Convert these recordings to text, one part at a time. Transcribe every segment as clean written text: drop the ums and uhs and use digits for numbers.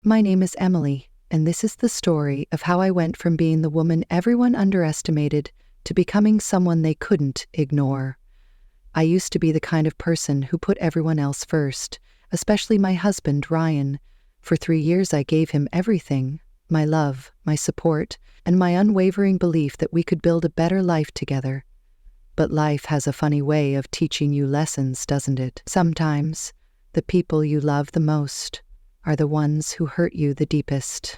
My name is Emily, and this is the story of how I went from being the woman everyone underestimated to becoming someone they couldn't ignore. I used to be the kind of person who put everyone else first, especially my husband, Ryan. For 3 years I gave him everything: my love, my support, and my unwavering belief that we could build a better life together. But life has a funny way of teaching you lessons, doesn't it? Sometimes, the people you love the most are the ones who hurt you the deepest.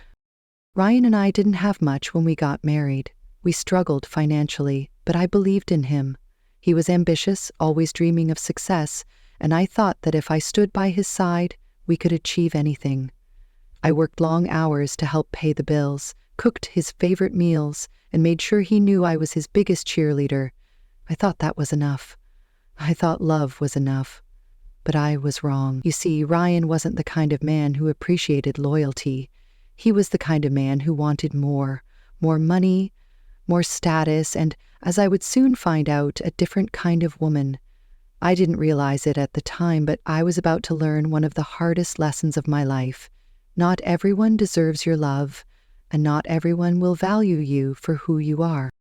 Ryan and I didn't have much when we got married. We struggled financially, but I believed in him. He was ambitious, always dreaming of success, and I thought that if I stood by his side, we could achieve anything. I worked long hours to help pay the bills, cooked his favorite meals, and made sure he knew I was his biggest cheerleader. I thought that was enough. I thought love was enough. But I was wrong. You see, Ryan wasn't the kind of man who appreciated loyalty. He was the kind of man who wanted more money, more status, and, as I would soon find out, a different kind of woman. I didn't realize it at the time, but I was about to learn one of the hardest lessons of my life. Not everyone deserves your love, and not everyone will value you for who you are.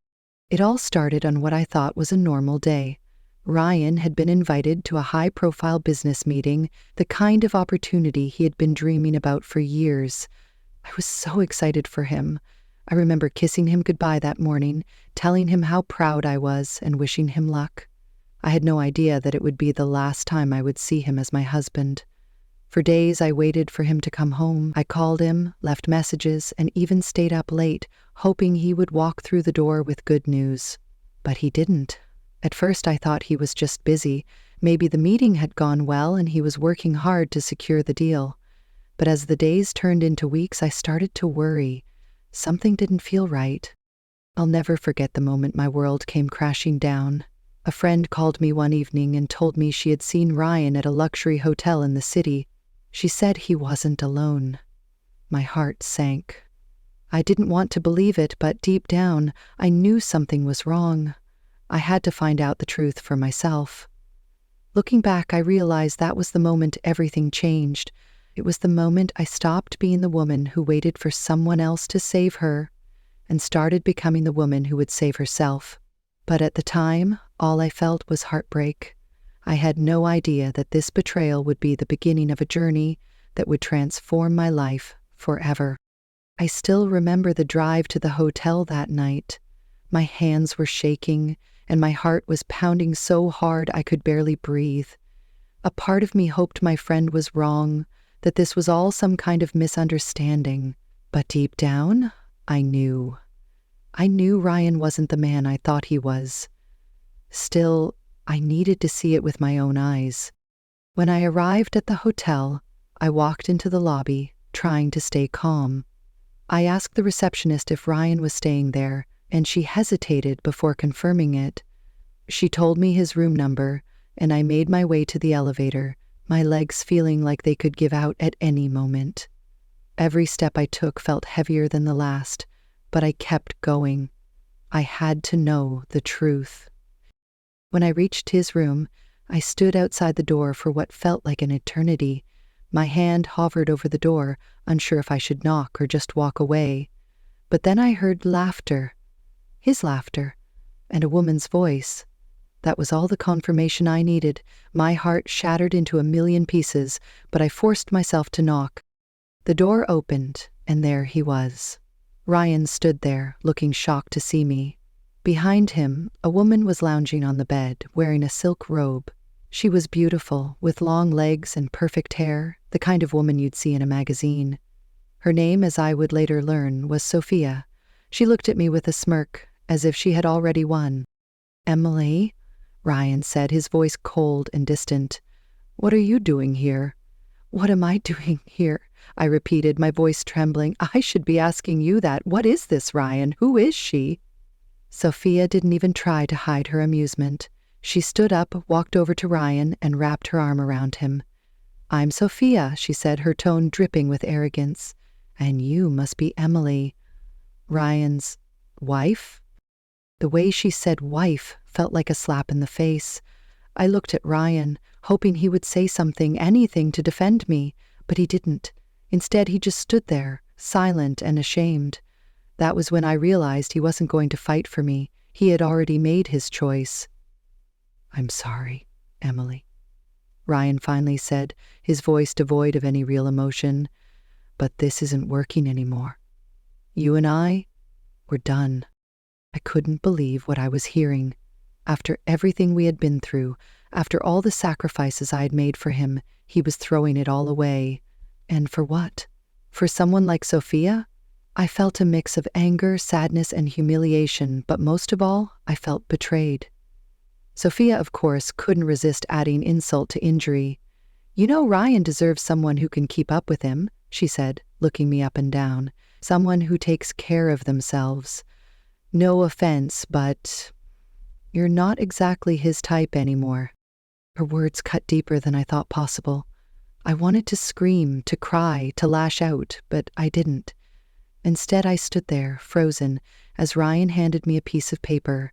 It all started on what I thought was a normal day. Ryan had been invited to a high-profile business meeting, the kind of opportunity he had been dreaming about for years. I was so excited for him. I remember kissing him goodbye that morning, telling him how proud I was and wishing him luck. I had no idea that it would be the last time I would see him as my husband. For days I waited for him to come home. I called him, left messages, and even stayed up late, hoping he would walk through the door with good news. But he didn't. At first I thought he was just busy. Maybe the meeting had gone well and he was working hard to secure the deal. But as the days turned into weeks, I started to worry. Something didn't feel right. I'll never forget the moment my world came crashing down. A friend called me one evening and told me she had seen Ryan at a luxury hotel in the city. She said he wasn't alone. My heart sank. I didn't want to believe it, but deep down, I knew something was wrong. I had to find out the truth for myself. Looking back, I realized that was the moment everything changed. It was the moment I stopped being the woman who waited for someone else to save her and started becoming the woman who would save herself. But at the time, all I felt was heartbreak. I had no idea that this betrayal would be the beginning of a journey that would transform my life forever. I still remember the drive to the hotel that night. My hands were shaking, and my heart was pounding so hard I could barely breathe. A part of me hoped my friend was wrong, that this was all some kind of misunderstanding. But deep down, I knew. I knew Ryan wasn't the man I thought he was. Still, I needed to see it with my own eyes. When I arrived at the hotel, I walked into the lobby, trying to stay calm. I asked the receptionist if Ryan was staying there, and she hesitated before confirming it. She told me his room number, and I made my way to the elevator, my legs feeling like they could give out at any moment. Every step I took felt heavier than the last, but I kept going. I had to know the truth. When I reached his room, I stood outside the door for what felt like an eternity. My hand hovered over the door, unsure if I should knock or just walk away. But then I heard laughter. His laughter, and a woman's voice. That was all the confirmation I needed. My heart shattered into a million pieces, but I forced myself to knock. The door opened, and there he was. Ryan stood there, looking shocked to see me. Behind him, a woman was lounging on the bed, wearing a silk robe. She was beautiful, with long legs and perfect hair, the kind of woman you'd see in a magazine. Her name, as I would later learn, was Sophia. She looked at me with a smirk, as if she had already won. "Emily?" Ryan said, his voice cold and distant. "What are you doing here?" "What am I doing here?" I repeated, my voice trembling. "I should be asking you that. What is this, Ryan? Who is she?" Sophia didn't even try to hide her amusement. She stood up, walked over to Ryan, and wrapped her arm around him. "I'm Sophia," she said, her tone dripping with arrogance. "And you must be Emily, Ryan's wife?" The way she said wife felt like a slap in the face. I looked at Ryan, hoping he would say something, anything to defend me, but he didn't. Instead, he just stood there, silent and ashamed. That was when I realized he wasn't going to fight for me. He had already made his choice. "I'm sorry, Emily," Ryan finally said, his voice devoid of any real emotion. "But this isn't working anymore. You and I, we're done." I couldn't believe what I was hearing. After everything we had been through, after all the sacrifices I had made for him, he was throwing it all away. And for what? For someone like Sophia? I felt a mix of anger, sadness, and humiliation, but most of all, I felt betrayed. Sophia, of course, couldn't resist adding insult to injury. "You know Ryan deserves someone who can keep up with him," she said, looking me up and down. "Someone who takes care of themselves. No offense, but you're not exactly his type anymore." Her words cut deeper than I thought possible. I wanted to scream, to cry, to lash out, but I didn't. Instead, I stood there, frozen, as Ryan handed me a piece of paper.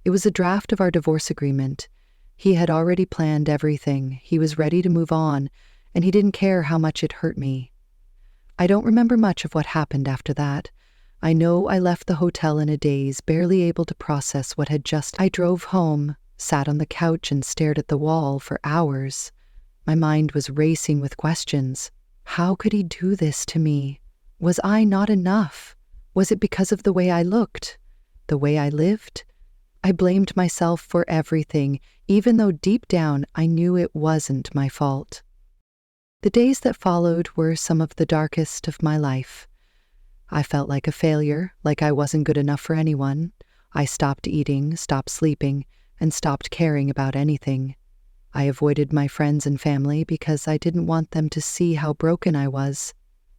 It was a draft of our divorce agreement. He had already planned everything. He was ready to move on, and he didn't care how much it hurt me. I don't remember much of what happened after that. I know I left the hotel in a daze, barely able to process what had just. I drove home, sat on the couch and stared at the wall for hours. My mind was racing with questions. How could he do this to me? Was I not enough? Was it because of the way I looked? The way I lived? I blamed myself for everything, even though deep down I knew it wasn't my fault. The days that followed were some of the darkest of my life. I felt like a failure, like I wasn't good enough for anyone. I stopped eating, stopped sleeping, and stopped caring about anything. I avoided my friends and family because I didn't want them to see how broken I was.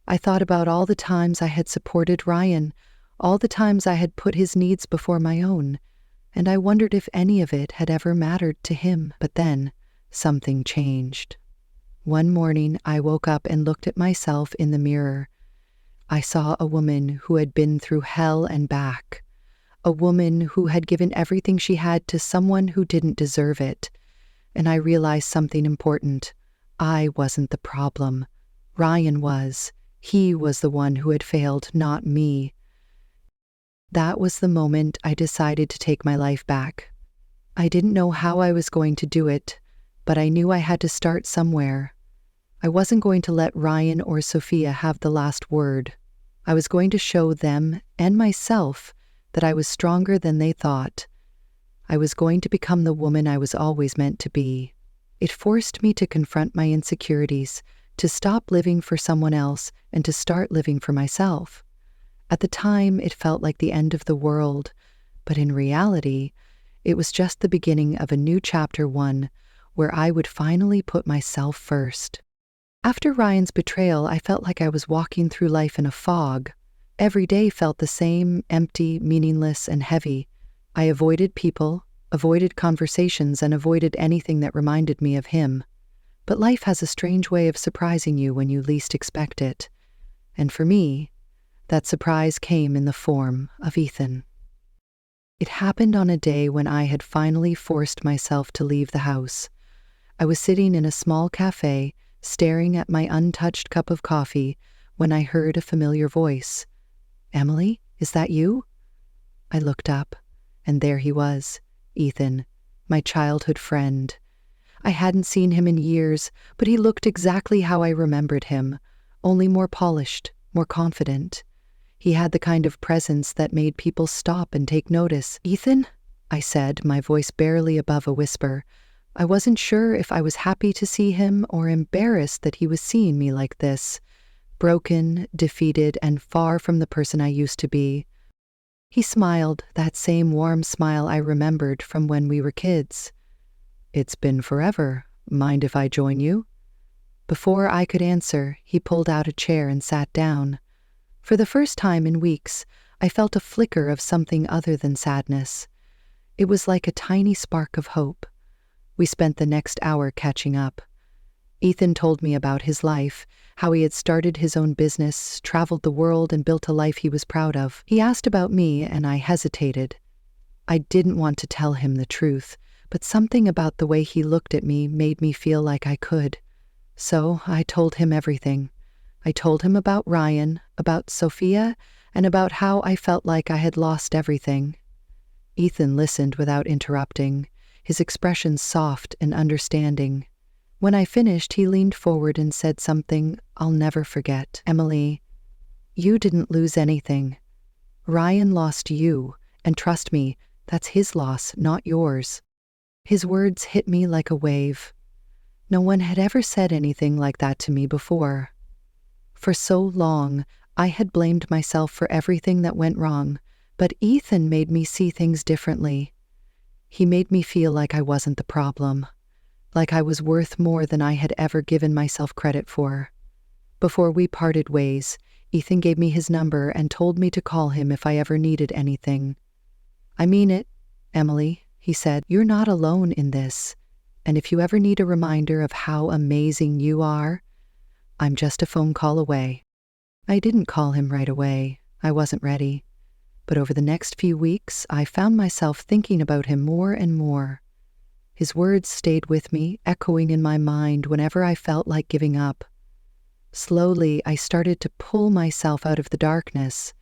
I thought about all the times I had supported Ryan, all the times I had put his needs before my own, and I wondered if any of it had ever mattered to him. But then, something changed. One morning, I woke up and looked at myself in the mirror. I saw a woman who had been through hell and back, a woman who had given everything she had to someone who didn't deserve it. And I realized something important. I wasn't the problem. Ryan was. He was the one who had failed, not me. That was the moment I decided to take my life back. I didn't know how I was going to do it, but I knew I had to start somewhere. I wasn't going to let Ryan or Sophia have the last word. I was going to show them and myself that I was stronger than they thought. I was going to become the woman I was always meant to be. It forced me to confront my insecurities, to stop living for someone else, and to start living for myself. At the time, it felt like the end of the world, but in reality, it was just the beginning of a new chapter 1, where I would finally put myself first. After Ryan's betrayal, I felt like I was walking through life in a fog. Every day felt the same, empty, meaningless, and heavy. I avoided people, avoided conversations, and avoided anything that reminded me of him. But life has a strange way of surprising you when you least expect it. And for me, that surprise came in the form of Ethan. It happened on a day when I had finally forced myself to leave the house. I was sitting in a small cafe, staring at my untouched cup of coffee, when I heard a familiar voice. "Emily, is that you?" I looked up, and there he was, Ethan, my childhood friend. I hadn't seen him in years, but he looked exactly how I remembered him, only more polished, more confident. He had the kind of presence that made people stop and take notice. "Ethan?" I said, my voice barely above a whisper. I wasn't sure if I was happy to see him or embarrassed that he was seeing me like this, broken, defeated, and far from the person I used to be. He smiled, that same warm smile I remembered from when we were kids. "It's been forever. Mind if I join you?" Before I could answer, he pulled out a chair and sat down. For the first time in weeks, I felt a flicker of something other than sadness. It was like a tiny spark of hope. We spent the next hour catching up. Ethan told me about his life, how he had started his own business, traveled the world, and built a life he was proud of. He asked about me, and I hesitated. I didn't want to tell him the truth, but something about the way he looked at me made me feel like I could. So I told him everything. I told him about Ryan, about Sophia, and about how I felt like I had lost everything. Ethan listened without interrupting, his expression soft and understanding. When I finished, he leaned forward and said something I'll never forget. "Emily, you didn't lose anything. Ryan lost you, and trust me, that's his loss, not yours." His words hit me like a wave. No one had ever said anything like that to me before. For so long, I had blamed myself for everything that went wrong, but Ethan made me see things differently. He made me feel like I wasn't the problem, like I was worth more than I had ever given myself credit for. Before we parted ways, Ethan gave me his number and told me to call him if I ever needed anything. "I mean it, Emily," he said. "You're not alone in this, and if you ever need a reminder of how amazing you are, I'm just a phone call away." I didn't call him right away. I wasn't ready. But over the next few weeks, I found myself thinking about him more and more. His words stayed with me, echoing in my mind whenever I felt like giving up. Slowly, I started to pull myself out of the darkness.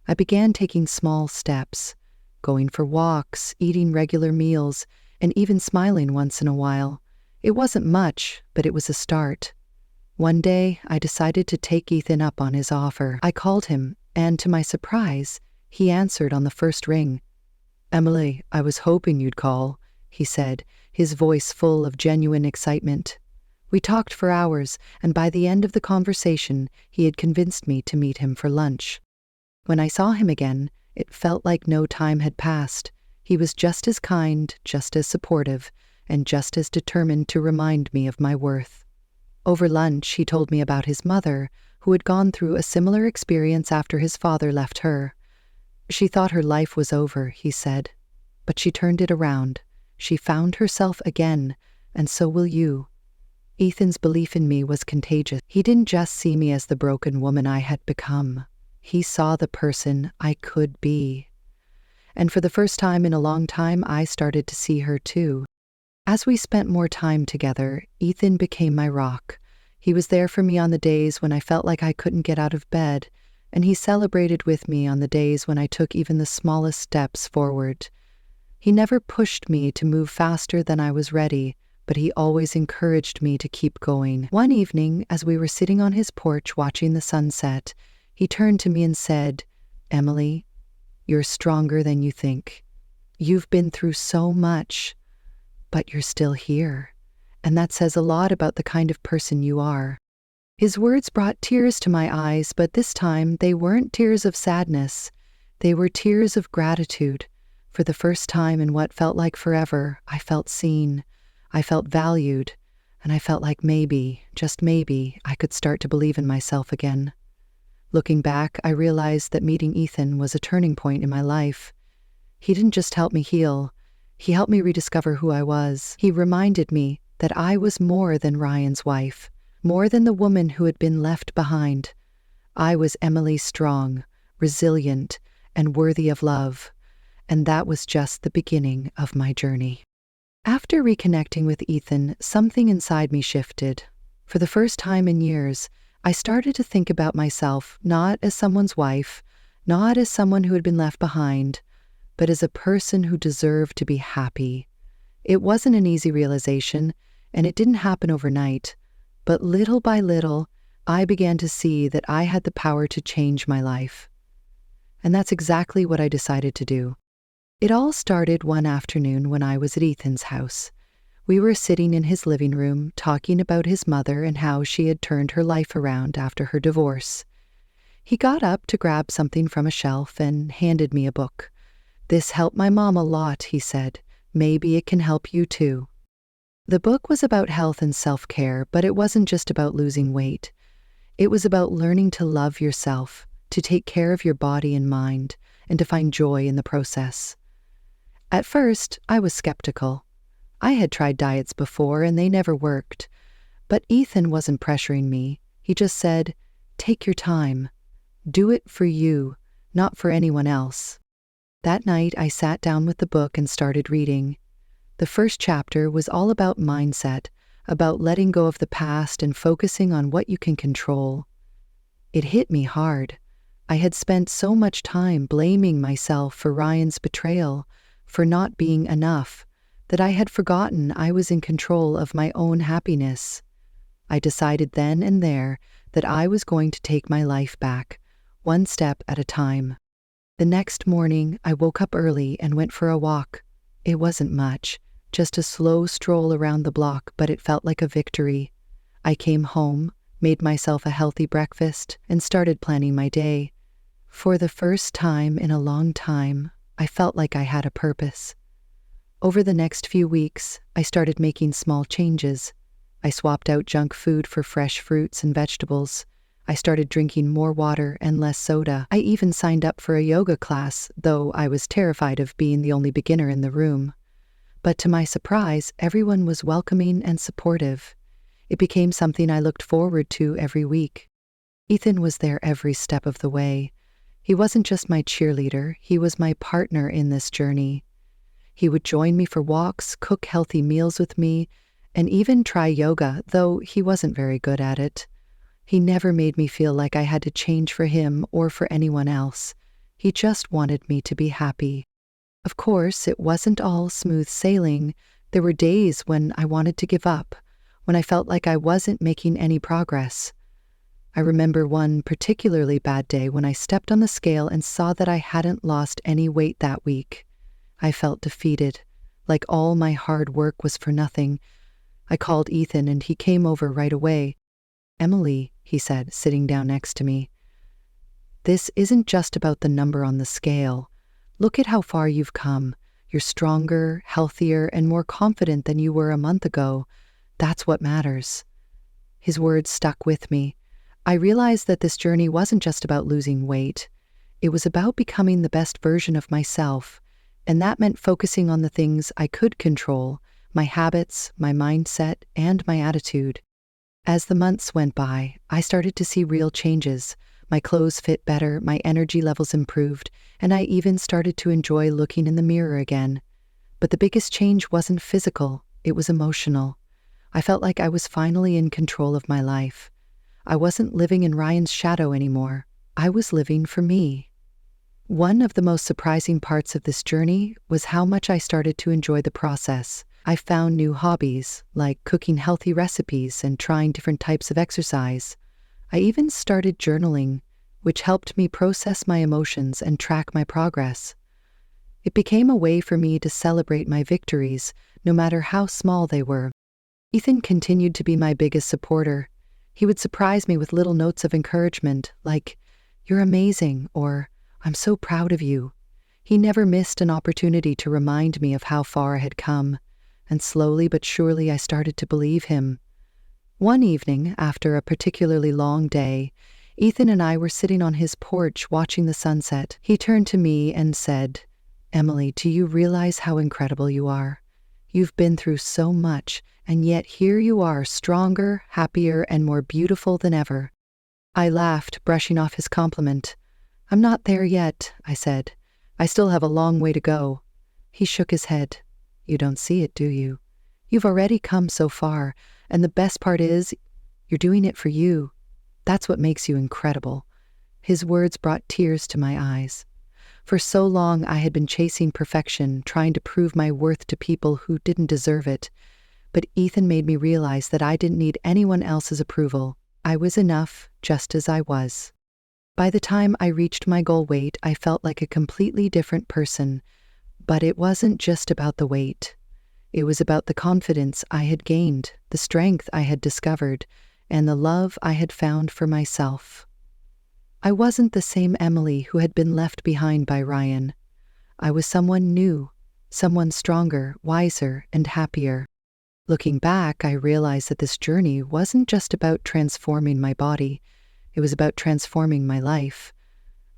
I began taking small steps, going for walks, eating regular meals, and even smiling once in a while. It wasn't much, but it was a start. One day, I decided to take Ethan up on his offer. I called him, and to my surprise, he answered on the first ring. "Emily, I was hoping you'd call," he said, his voice full of genuine excitement. We talked for hours, and by the end of the conversation, he had convinced me to meet him for lunch. When I saw him again, it felt like no time had passed. He was just as kind, just as supportive, and just as determined to remind me of my worth. Over lunch, he told me about his mother, who had gone through a similar experience after his father left her. She thought her life was over, he said, but she turned it around. She found herself again, and so will you. Ethan's belief in me was contagious. He didn't just see me as the broken woman I had become. He saw the person I could be. And for the first time in a long time, I started to see her too. As we spent more time together, Ethan became my rock. He was there for me on the days when I felt like I couldn't get out of bed, and he celebrated with me on the days when I took even the smallest steps forward. He never pushed me to move faster than I was ready, but he always encouraged me to keep going. One evening, as we were sitting on his porch watching the sunset, he turned to me and said, "Emily, you're stronger than you think. You've been through so much, but you're still here, and that says a lot about the kind of person you are." His words brought tears to my eyes, but this time they weren't tears of sadness. They were tears of gratitude. For the first time in what felt like forever, I felt seen, I felt valued, and I felt like maybe, just maybe, I could start to believe in myself again. Looking back, I realized that meeting Ethan was a turning point in my life. He didn't just help me heal, he helped me rediscover who I was. He reminded me that I was more than Ryan's wife, more than the woman who had been left behind. I was Emily Strong, resilient, and worthy of love, and that was just the beginning of my journey. After reconnecting with Ethan, something inside me shifted. For the first time in years, I started to think about myself not as someone's wife, not as someone who had been left behind, but as a person who deserved to be happy. It wasn't an easy realization, and it didn't happen overnight, but little by little, I began to see that I had the power to change my life. And that's exactly what I decided to do. It all started one afternoon when I was at Ethan's house. We were sitting in his living room, talking about his mother and how she had turned her life around after her divorce. He got up to grab something from a shelf and handed me a book. "This helped my mom a lot," he said. "Maybe it can help you too." The book was about health and self-care, but it wasn't just about losing weight. It was about learning to love yourself, to take care of your body and mind, and to find joy in the process. At first, I was skeptical. I had tried diets before and they never worked. But Ethan wasn't pressuring me. He just said, "Take your time. Do it for you, not for anyone else." That night, I sat down with the book and started reading. The first chapter was all about mindset, about letting go of the past and focusing on what you can control. It hit me hard. I had spent so much time blaming myself for Ryan's betrayal, for not being enough, that I had forgotten I was in control of my own happiness. I decided then and there that I was going to take my life back, one step at a time. The next morning, I woke up early and went for a walk. It wasn't much, just a slow stroll around the block, but it felt like a victory. I came home, made myself a healthy breakfast, and started planning my day. For the first time in a long time, I felt like I had a purpose. Over the next few weeks, I started making small changes. I swapped out junk food for fresh fruits and vegetables. I started drinking more water and less soda. I even signed up for a yoga class, though I was terrified of being the only beginner in the room. But to my surprise, everyone was welcoming and supportive. It became something I looked forward to every week. Ethan was there every step of the way. He wasn't just my cheerleader, he was my partner in this journey. He would join me for walks, cook healthy meals with me, and even try yoga, though he wasn't very good at it. He never made me feel like I had to change for him or for anyone else. He just wanted me to be happy. Of course, it wasn't all smooth sailing. There were days when I wanted to give up, when I felt like I wasn't making any progress. I remember one particularly bad day when I stepped on the scale and saw that I hadn't lost any weight that week. I felt defeated, like all my hard work was for nothing. I called Ethan and he came over right away. "Emily," he said, sitting down next to me, "this isn't just about the number on the scale. Look at how far you've come. You're stronger, healthier, and more confident than you were a month ago. That's what matters." His words stuck with me. I realized that this journey wasn't just about losing weight. It was about becoming the best version of myself, and that meant focusing on the things I could control, my habits, my mindset, and my attitude. As the months went by, I started to see real changes. My clothes fit better, my energy levels improved, and I even started to enjoy looking in the mirror again. But the biggest change wasn't physical, it was emotional. I felt like I was finally in control of my life. I wasn't living in Ryan's shadow anymore. I was living for me. One of the most surprising parts of this journey was how much I started to enjoy the process. I found new hobbies, like cooking healthy recipes and trying different types of exercise. I even started journaling, which helped me process my emotions and track my progress. It became a way for me to celebrate my victories, no matter how small they were. Ethan continued to be my biggest supporter. He would surprise me with little notes of encouragement, like, "You're amazing," or "I'm so proud of you." He never missed an opportunity to remind me of how far I had come, and slowly but surely I started to believe him. One evening, after a particularly long day, Ethan and I were sitting on his porch watching the sunset. He turned to me and said, "Emily, do you realize how incredible you are? You've been through so much, and yet here you are, stronger, happier, and more beautiful than ever." I laughed, brushing off his compliment. "I'm not there yet," I said. "I still have a long way to go." He shook his head. "You don't see it, do you? You've already come so far, and the best part is, you're doing it for you. That's what makes you incredible." His words brought tears to my eyes. For so long I had been chasing perfection, trying to prove my worth to people who didn't deserve it. But Ethan made me realize that I didn't need anyone else's approval. I was enough, just as I was. By the time I reached my goal weight, I felt like a completely different person. But it wasn't just about the weight. It was about the confidence I had gained, the strength I had discovered, and the love I had found for myself. I wasn't the same Emily who had been left behind by Ryan. I was someone new, someone stronger, wiser, and happier. Looking back, I realized that this journey wasn't just about transforming my body. It was about transforming my life.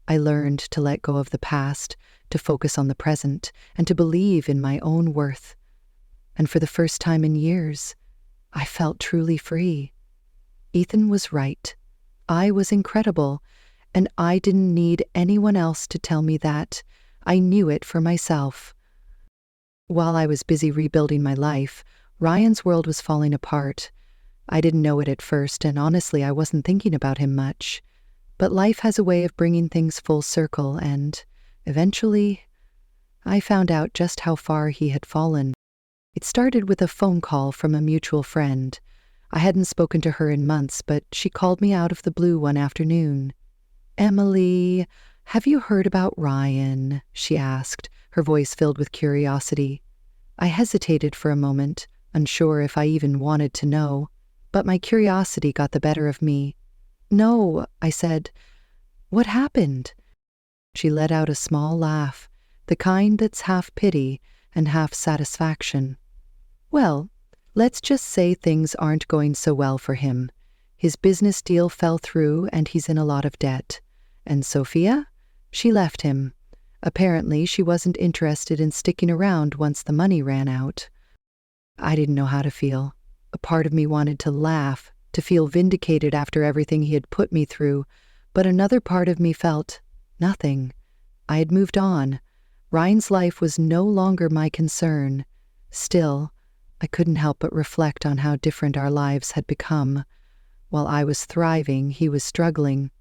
I learned to let go of the past, to focus on the present, and to believe in my own worth. And for the first time in years, I felt truly free. Ethan was right. I was incredible, and I didn't need anyone else to tell me that. I knew it for myself. While I was busy rebuilding my life, Ryan's world was falling apart. I didn't know it at first, and honestly, I wasn't thinking about him much. But life has a way of bringing things full circle, and eventually, I found out just how far he had fallen. It started with a phone call from a mutual friend. I hadn't spoken to her in months, but she called me out of the blue one afternoon. "Emily, have you heard about Ryan?" she asked, her voice filled with curiosity. I hesitated for a moment, unsure if I even wanted to know, but my curiosity got the better of me. "No," I said. "What happened?" She let out a small laugh, the kind that's half pity and half satisfaction. "Well, let's just say things aren't going so well for him. His business deal fell through and he's in a lot of debt. And Sophia? She left him. Apparently, she wasn't interested in sticking around once the money ran out." I didn't know how to feel. A part of me wanted to laugh, to feel vindicated after everything he had put me through, but another part of me felt nothing. I had moved on. Ryan's life was no longer my concern. Still, I couldn't help but reflect on how different our lives had become. While I was thriving, he was struggling.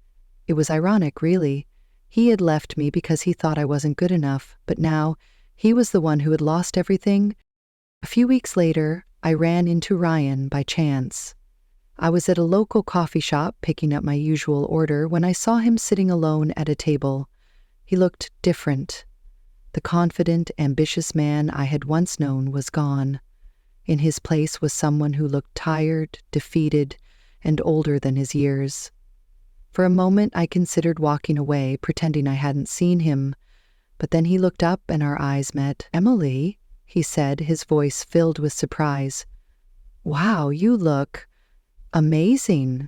It was ironic, really. He had left me because he thought I wasn't good enough, but now he was the one who had lost everything. A few weeks later, I ran into Ryan by chance. I was at a local coffee shop picking up my usual order when I saw him sitting alone at a table. He looked different. The confident, ambitious man I had once known was gone. In his place was someone who looked tired, defeated, and older than his years. For a moment, I considered walking away, pretending I hadn't seen him. But then he looked up and our eyes met. "Emily," he said, his voice filled with surprise. "Wow, you look amazing."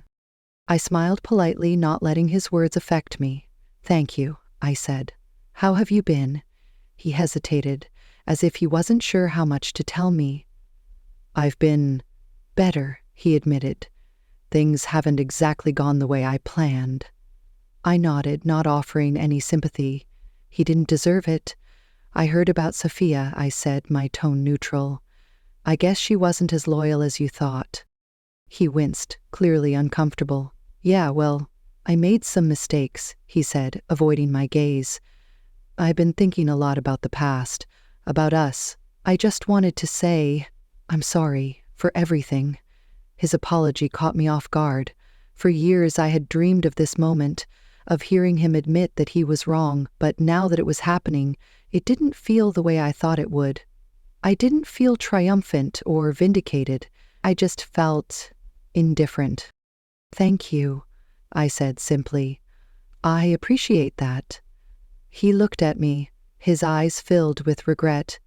I smiled politely, not letting his words affect me. "Thank you," I said. "How have you been?" He hesitated, as if he wasn't sure how much to tell me. "I've been better," he admitted. "Things haven't exactly gone the way I planned." I nodded, not offering any sympathy. He didn't deserve it. "I heard about Sophia," I said, my tone neutral. "I guess she wasn't as loyal as you thought." He winced, clearly uncomfortable. "Yeah, well, I made some mistakes," he said, avoiding my gaze. "I've been thinking a lot about the past, about us. I just wanted to say, I'm sorry for everything." His apology caught me off guard. For years I had dreamed of this moment, of hearing him admit that he was wrong, but now that it was happening, it didn't feel the way I thought it would. I didn't feel triumphant or vindicated. I just felt indifferent. "Thank you," I said simply. "I appreciate that." He looked at me, his eyes filled with regret.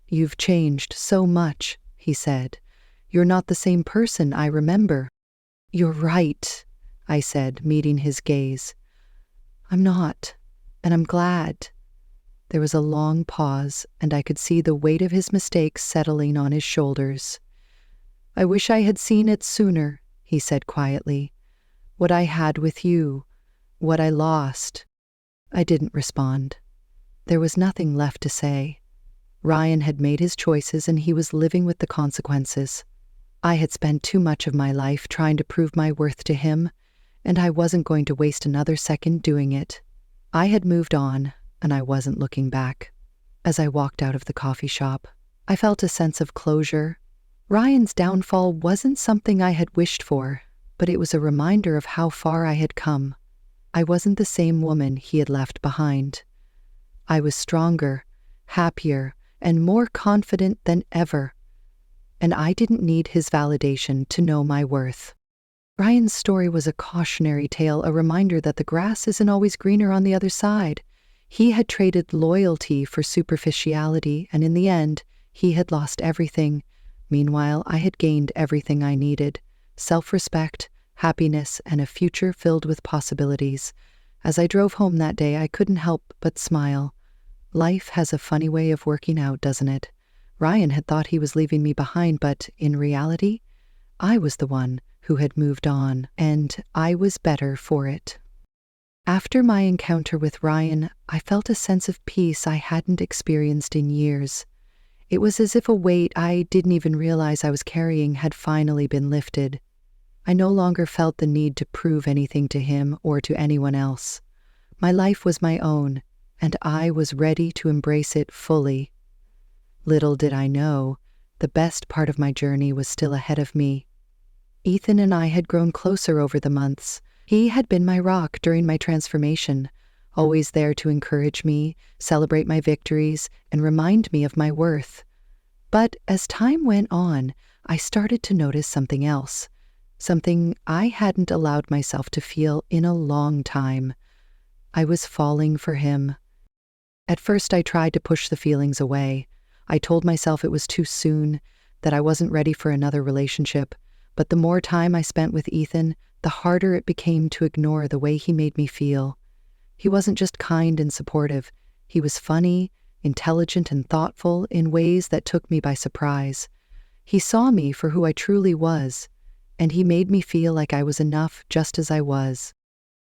"You've changed so much," he said. "You're not the same person I remember." "You're right," I said, meeting his gaze. "I'm not, and I'm glad." There was a long pause, and I could see the weight of his mistakes settling on his shoulders. "I wish I had seen it sooner," he said quietly. "What I had with you, what I lost." I didn't respond. There was nothing left to say. Ryan had made his choices and he was living with the consequences. I had spent too much of my life trying to prove my worth to him, and I wasn't going to waste another second doing it. I had moved on, and I wasn't looking back. As I walked out of the coffee shop, I felt a sense of closure. Ryan's downfall wasn't something I had wished for, but it was a reminder of how far I had come. I wasn't the same woman he had left behind. I was stronger, happier, and more confident than ever. And I didn't need his validation to know my worth. Ryan's story was a cautionary tale, a reminder that the grass isn't always greener on the other side. He had traded loyalty for superficiality, and in the end, he had lost everything. Meanwhile, I had gained everything I needed: self-respect, happiness, and a future filled with possibilities. As I drove home that day, I couldn't help but smile. Life has a funny way of working out, doesn't it? Ryan had thought he was leaving me behind, but in reality, I was the one who had moved on, and I was better for it. After my encounter with Ryan, I felt a sense of peace I hadn't experienced in years. It was as if a weight I didn't even realize I was carrying had finally been lifted. I no longer felt the need to prove anything to him or to anyone else. My life was my own, and I was ready to embrace it fully. Little did I know, the best part of my journey was still ahead of me. Ethan and I had grown closer over the months. He had been my rock during my transformation, always there to encourage me, celebrate my victories, and remind me of my worth. But as time went on, I started to notice something else, something I hadn't allowed myself to feel in a long time. I was falling for him. At first, I tried to push the feelings away. I told myself it was too soon, that I wasn't ready for another relationship. But the more time I spent with Ethan, the harder it became to ignore the way he made me feel. He wasn't just kind and supportive. He was funny, intelligent, and thoughtful in ways that took me by surprise. He saw me for who I truly was, and he made me feel like I was enough just as I was.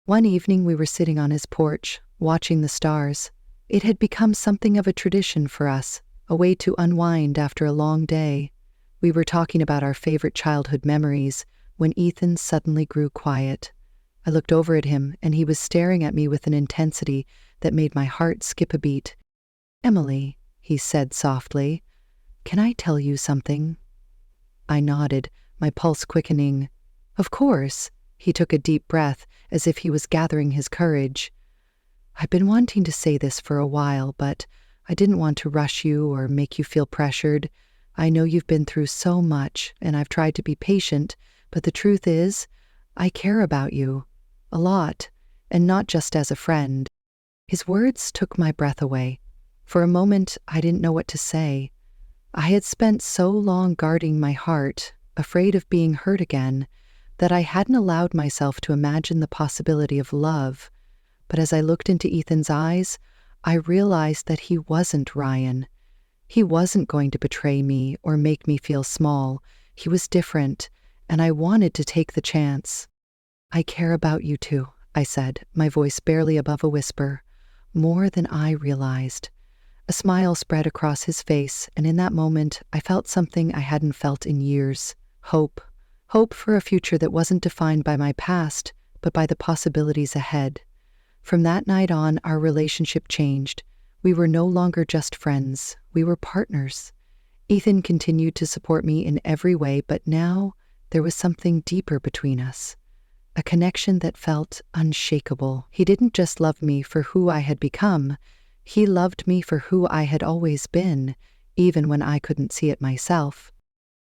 One evening we were sitting on his porch, watching the stars. It had become something of a tradition for us, a way to unwind after a long day. We were talking about our favorite childhood memories when Ethan suddenly grew quiet. I looked over at him, and he was staring at me with an intensity that made my heart skip a beat. "Emily," he said softly, "can I tell you something?" I nodded, my pulse quickening. "Of course." He took a deep breath, as if he was gathering his courage. "I've been wanting to say this for a while, but I didn't want to rush you or make you feel pressured. I know you've been through so much, and I've tried to be patient, but the truth is, I care about you. A lot, and not just as a friend." His words took my breath away. For a moment, I didn't know what to say. I had spent so long guarding my heart, afraid of being hurt again, that I hadn't allowed myself to imagine the possibility of love. But as I looked into Ethan's eyes, I realized that he wasn't Ryan. He wasn't going to betray me or make me feel small. He was different, and I wanted to take the chance. "I care about you too," I said, my voice barely above a whisper. "More than I realized." A smile spread across his face, and in that moment, I felt something I hadn't felt in years. Hope. Hope for a future that wasn't defined by my past, but by the possibilities ahead. From that night on, our relationship changed. We were no longer just friends. We were partners. Ethan continued to support me in every way, but now there was something deeper between us. A connection that felt unshakable. He didn't just love me for who I had become. He loved me for who I had always been, even when I couldn't see it myself.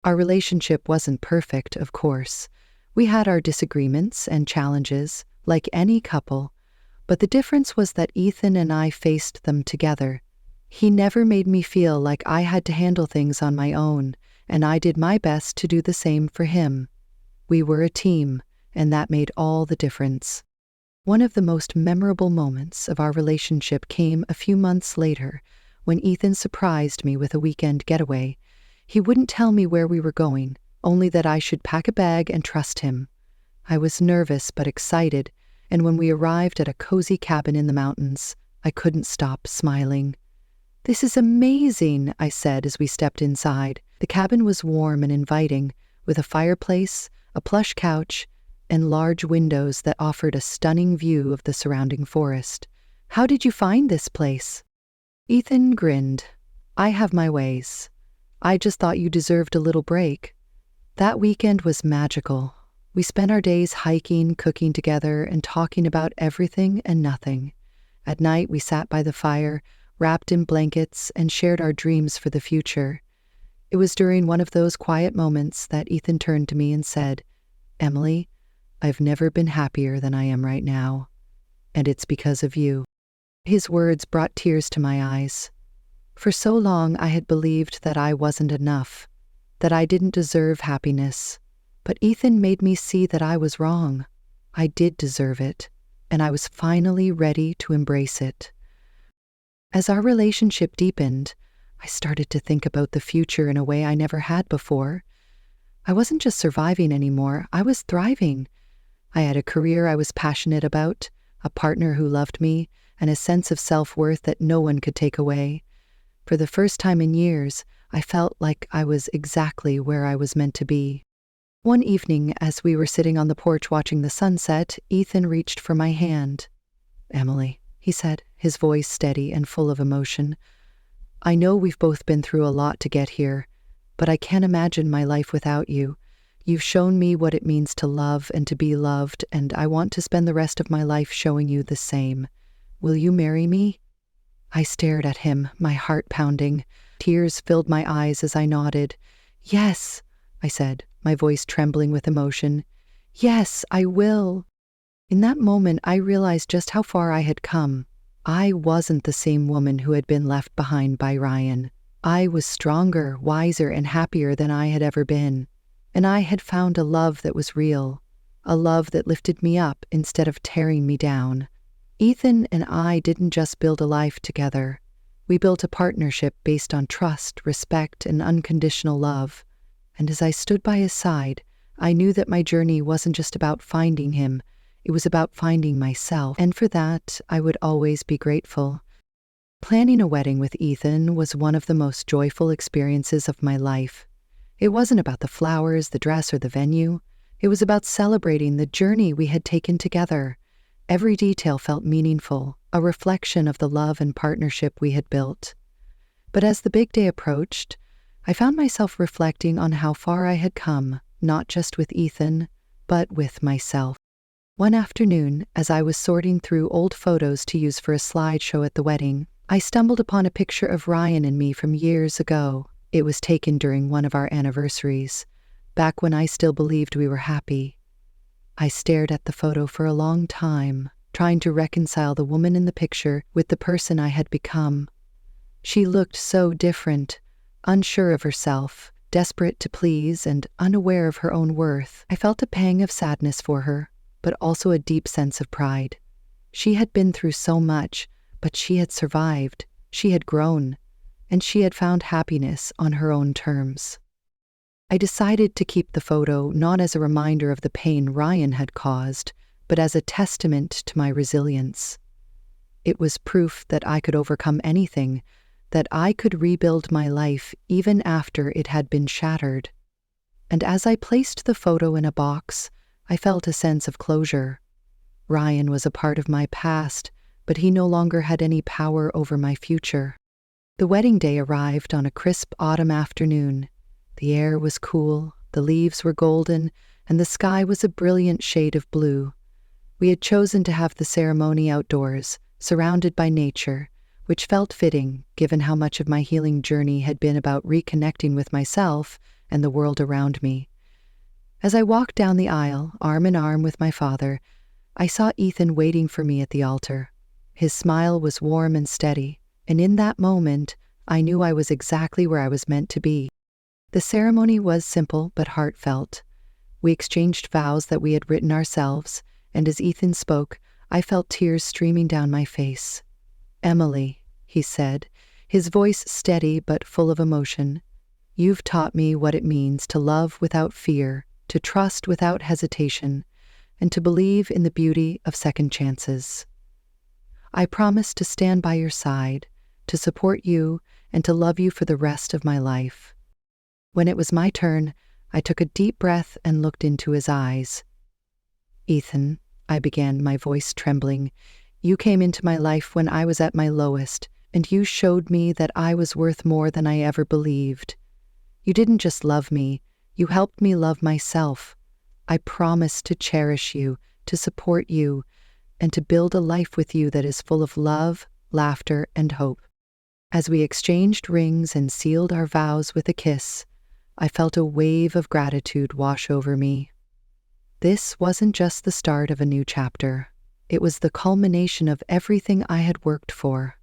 Our relationship wasn't perfect, of course. We had our disagreements and challenges, like any couple, but the difference was that Ethan and I faced them together. He never made me feel like I had to handle things on my own, and I did my best to do the same for him. We were a team, and that made all the difference. One of the most memorable moments of our relationship came a few months later, when Ethan surprised me with a weekend getaway. He wouldn't tell me where we were going, only that I should pack a bag and trust him. I was nervous but excited, and when we arrived at a cozy cabin in the mountains, I couldn't stop smiling. "This is amazing," I said as we stepped inside. The cabin was warm and inviting, with a fireplace, a plush couch, and large windows that offered a stunning view of the surrounding forest. "How did you find this place?" Ethan grinned. "I have my ways. I just thought you deserved a little break." That weekend was magical. We spent our days hiking, cooking together, and talking about everything and nothing. At night, we sat by the fire, wrapped in blankets, and shared our dreams for the future. It was during one of those quiet moments that Ethan turned to me and said, "Emily, I've never been happier than I am right now, and it's because of you." His words brought tears to my eyes. For so long, I had believed that I wasn't enough, that I didn't deserve happiness. But Ethan made me see that I was wrong. I did deserve it, and I was finally ready to embrace it. As our relationship deepened, I started to think about the future in a way I never had before. I wasn't just surviving anymore, I was thriving. I had a career I was passionate about, a partner who loved me, and a sense of self-worth that no one could take away. For the first time in years, I felt like I was exactly where I was meant to be. One evening, as we were sitting on the porch watching the sunset, Ethan reached for my hand. "Emily," he said, his voice steady and full of emotion, "I know we've both been through a lot to get here, but I can't imagine my life without you. You've shown me what it means to love and to be loved, and I want to spend the rest of my life showing you the same. Will you marry me?" I stared at him, my heart pounding. Tears filled my eyes as I nodded. "Yes," I said, my voice trembling with emotion. "Yes, I will." In that moment, I realized just how far I had come. I wasn't the same woman who had been left behind by Ryan. I was stronger, wiser, and happier than I had ever been. And I had found a love that was real, a love that lifted me up instead of tearing me down. Ethan and I didn't just build a life together. We built a partnership based on trust, respect, and unconditional love. And as I stood by his side, I knew that my journey wasn't just about finding him, it was about finding myself, and for that, I would always be grateful. Planning a wedding with Ethan was one of the most joyful experiences of my life. It wasn't about the flowers, the dress, or the venue. It was about celebrating the journey we had taken together. Every detail felt meaningful, a reflection of the love and partnership we had built. But as the big day approached, I found myself reflecting on how far I had come, not just with Ethan, but with myself. One afternoon, as I was sorting through old photos to use for a slideshow at the wedding, I stumbled upon a picture of Ryan and me from years ago. It was taken during one of our anniversaries, back when I still believed we were happy. I stared at the photo for a long time, trying to reconcile the woman in the picture with the person I had become. She looked so different, unsure of herself, desperate to please, and unaware of her own worth. I felt a pang of sadness for her, but also a deep sense of pride. She had been through so much, but she had survived, she had grown, and she had found happiness on her own terms. I decided to keep the photo not as a reminder of the pain Ryan had caused, but as a testament to my resilience. It was proof that I could overcome anything, that I could rebuild my life even after it had been shattered. And as I placed the photo in a box, I felt a sense of closure. Ryan was a part of my past, but he no longer had any power over my future. The wedding day arrived on a crisp autumn afternoon. The air was cool, the leaves were golden, and the sky was a brilliant shade of blue. We had chosen to have the ceremony outdoors, surrounded by nature, which felt fitting given how much of my healing journey had been about reconnecting with myself and the world around me. As I walked down the aisle, arm in arm with my father, I saw Ethan waiting for me at the altar. His smile was warm and steady, and in that moment, I knew I was exactly where I was meant to be. The ceremony was simple but heartfelt. We exchanged vows that we had written ourselves, and as Ethan spoke, I felt tears streaming down my face. "Emily," he said, his voice steady but full of emotion, "you've taught me what it means to love without fear, to trust without hesitation, and to believe in the beauty of second chances. I promise to stand by your side, to support you, and to love you for the rest of my life." When it was my turn, I took a deep breath and looked into his eyes. "Ethan," I began, my voice trembling, "you came into my life when I was at my lowest, and you showed me that I was worth more than I ever believed. You didn't just love me, you helped me love myself. I promise to cherish you, to support you, and to build a life with you that is full of love, laughter, and hope." As we exchanged rings and sealed our vows with a kiss, I felt a wave of gratitude wash over me. This wasn't just the start of a new chapter. It was the culmination of everything I had worked for.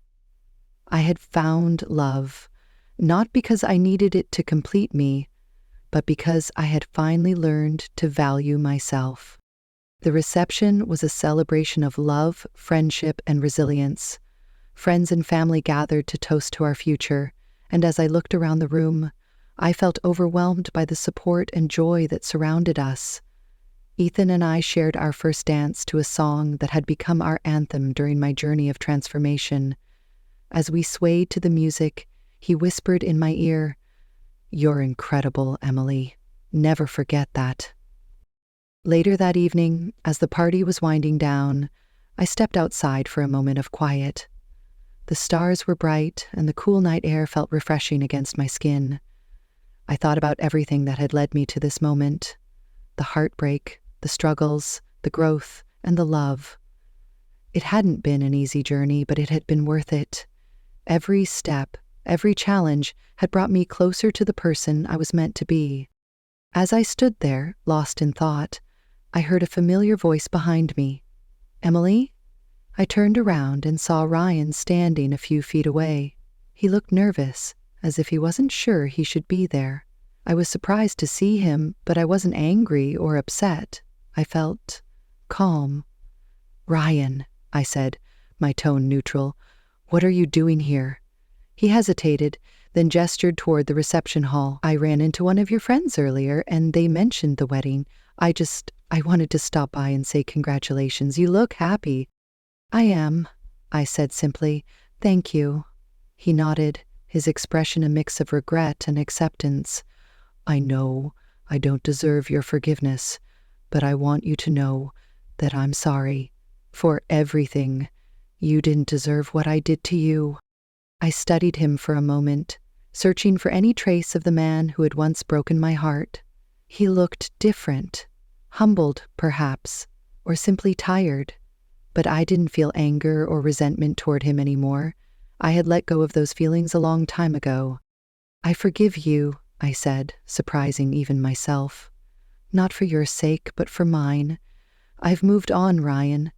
I had found love, not because I needed it to complete me, but because I had finally learned to value myself. The reception was a celebration of love, friendship, and resilience. Friends and family gathered to toast to our future, and as I looked around the room, I felt overwhelmed by the support and joy that surrounded us. Ethan and I shared our first dance to a song that had become our anthem during my journey of transformation. As we swayed to the music, he whispered in my ear, "You're incredible, Emily. never forget that. Later that evening, as the party was winding down, I stepped outside for a moment of quiet. The stars were bright, and the cool night air felt refreshing against my skin. I thought about everything that had led me to this moment: the heartbreak, the struggles, the growth, and the love. It hadn't been an easy journey, but it had been worth it. Every step, every challenge had brought me closer to the person I was meant to be. As I stood there, lost in thought, I heard a familiar voice behind me. "Emily?" I turned around and saw Ryan standing a few feet away. He looked nervous, as if he wasn't sure he should be there. I was surprised to see him, but I wasn't angry or upset. I felt calm. "Ryan," I said, my tone neutral, "what are you doing here?" He hesitated, then gestured toward the reception hall. "I ran into one of your friends earlier, and they mentioned the wedding. I wanted to stop by and say congratulations. You look happy." "I am," I said simply. "Thank you." He nodded, his expression a mix of regret and acceptance. "I know I don't deserve your forgiveness, but I want you to know that I'm sorry for everything. You didn't deserve what I did to you." I studied him for a moment, searching for any trace of the man who had once broken my heart. He looked different, humbled, perhaps, or simply tired. But I didn't feel anger or resentment toward him anymore. I had let go of those feelings a long time ago. "I forgive you," I said, surprising even myself. "Not for your sake, but for mine. I've moved on, Ryan.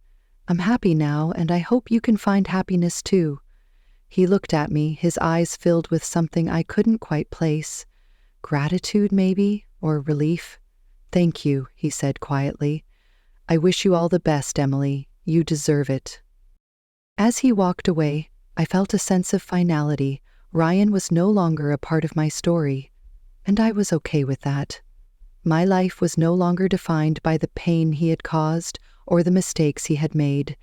I'm happy now, and I hope you can find happiness too." He looked at me, his eyes filled with something I couldn't quite place. Gratitude, maybe, or relief. "Thank you," he said quietly. "I wish you all the best, Emily. You deserve it." As he walked away, I felt a sense of finality. Ryan was no longer a part of my story, and I was okay with that. My life was no longer defined by the pain he had caused or the mistakes he had made.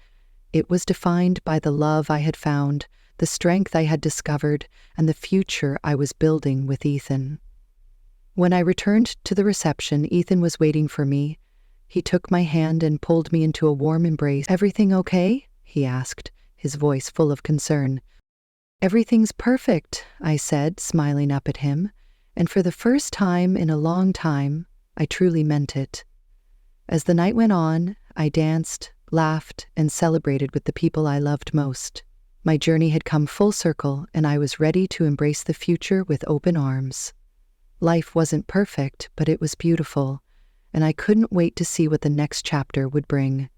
It was defined by the love I had found, the strength I had discovered, and the future I was building with Ethan. When I returned to the reception, Ethan was waiting for me. He took my hand and pulled me into a warm embrace. "Everything okay?" he asked, his voice full of concern. "Everything's perfect," I said, smiling up at him, and for the first time in a long time, I truly meant it. As the night went on, I danced, laughed, and celebrated with the people I loved most. My journey had come full circle, and I was ready to embrace the future with open arms. Life wasn't perfect, but it was beautiful, and I couldn't wait to see what the next chapter would bring.